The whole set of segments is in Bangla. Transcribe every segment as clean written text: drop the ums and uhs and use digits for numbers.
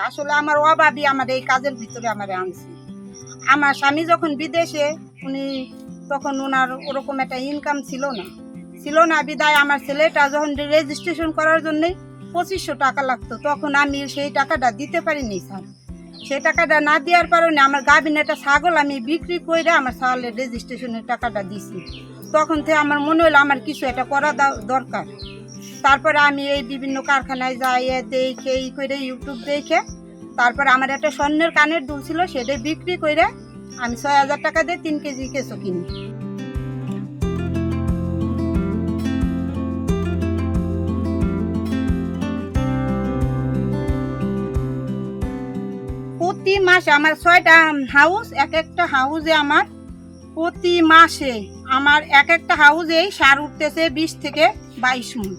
আসলে আমার অভাবই আমার এই কাজের ভিতরে আমার আনছে। আমার স্বামী যখন বিদেশে, উনি তখন ওনার ওরকম একটা ইনকাম ছিল না বিদায় আমার ছেলেটা যখন রেজিস্ট্রেশন করার জন্যে 2500 টাকা লাগতো, তখন আমি সেই টাকাটা দিতে পারিনি স্যার। সেই টাকাটা না দেওয়ার কারণে আমার গাভিন একটা ছাগল আমি বিক্রি করে আমার ছাগলের রেজিস্ট্রেশনের টাকাটা দিছি। তখন থেকে আমার মনে হলো আমার কিছু একটা করা দরকার। তারপরে আমি এই বিভিন্ন কারখানায় যাই, দেখে এই করে ইউটিউব দেখে তারপরে আমার একটা স্বর্ণের কানের দুল ছিল, সেটা বিক্রি করে আমি 6000 টাকা দিয়ে 3 কেজি কেঁচো কিনি। প্রতি মাসে আমার 6টা হাউস, এক একটা হাউসে আমার প্রতি মাসে আমার এক একটা হাউসেই সার উঠতেছে 20 থেকে 22 মণ।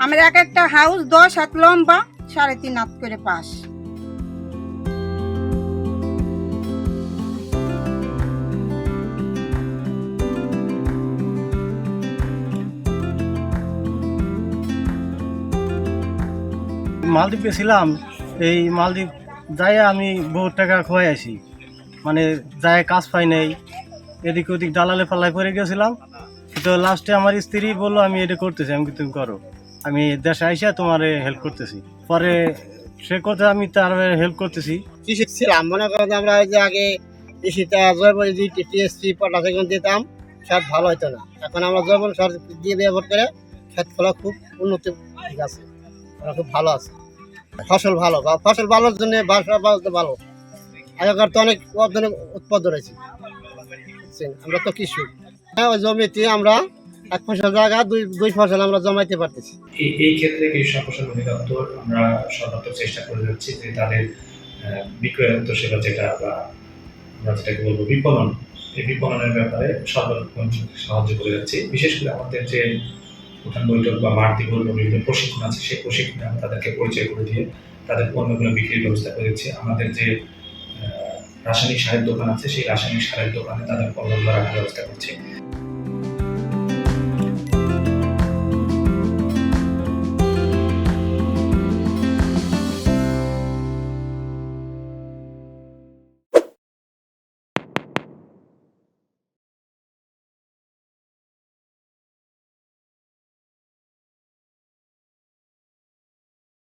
আমার এক একটা হাউস 10 হাত লম্বা, 3.5 হাত করে পাশ। মালদ্বীপ গেছিলাম। এই মালদ্বীপ যাই আমি বহুত টাকা খোয়াই আসি, মানে যায় কাজ পাই নাই, এদিক ওদিক দালালে পাল্লায় পরে গেছিলাম। তো লাস্টে আমার স্ত্রী বললো আমি এটা করতেছি, আমি কি তুমি করো, আমি দেশে আইসা তোমার হেল্প করতেছি। পরে সে কথা আমি তার হেল্প করতেছি। কৃষি ছিলাম, মনে করেন আমরা ওই যে আগে কৃষিটা জৈব টিএসপি পটাশ এগুলো দিতাম, সার ভালো হতো না। এখন আমরা জৈব সার দিয়ে ব্যবহার করে ক্ষেত ফলা খুব উন্নতি ঠিক আছে, খুব ভালো আছে, ফসল ভালো, ফসল ভালোর জন্য বাসা ভালো। আগেকার তো অনেক অর্ধনেক উৎপাদন হয়েছে, আমরা তো কৃষক। হ্যাঁ, ওই জমিতে আমরা 1 ফসল জায়গা 2 ফসল আমরা জমাইতে পারতেছি। এই ক্ষেত্রে কৃষি সম্প্রসারণ অধিদপ্তর আমরা সর্বাত্মক চেষ্টা করে যাচ্ছি যে তাদের বিক্রয়োত্তর সেবা যেটা বা আমরা যেটাকে বলবো বিপণন, এই বিপণনের ব্যাপারে সর্বরকম সাহায্য করে যাচ্ছি। বিশেষ করে আমাদের যে উঠান বৈঠক বা বাড়তি বলবো বিভিন্ন প্রশিক্ষণ আছে, সেই প্রশিক্ষণে আমরা তাদেরকে পরিচয় করে দিয়ে তাদের পণ্যগুলো বিক্রির ব্যবস্থা করে দিচ্ছি। আমাদের যে রাসায়নিক সারের দোকান আছে, সেই রাসায়নিক সারের দোকানে তাদের পণ্যগুলো রাখার ব্যবস্থা করছি।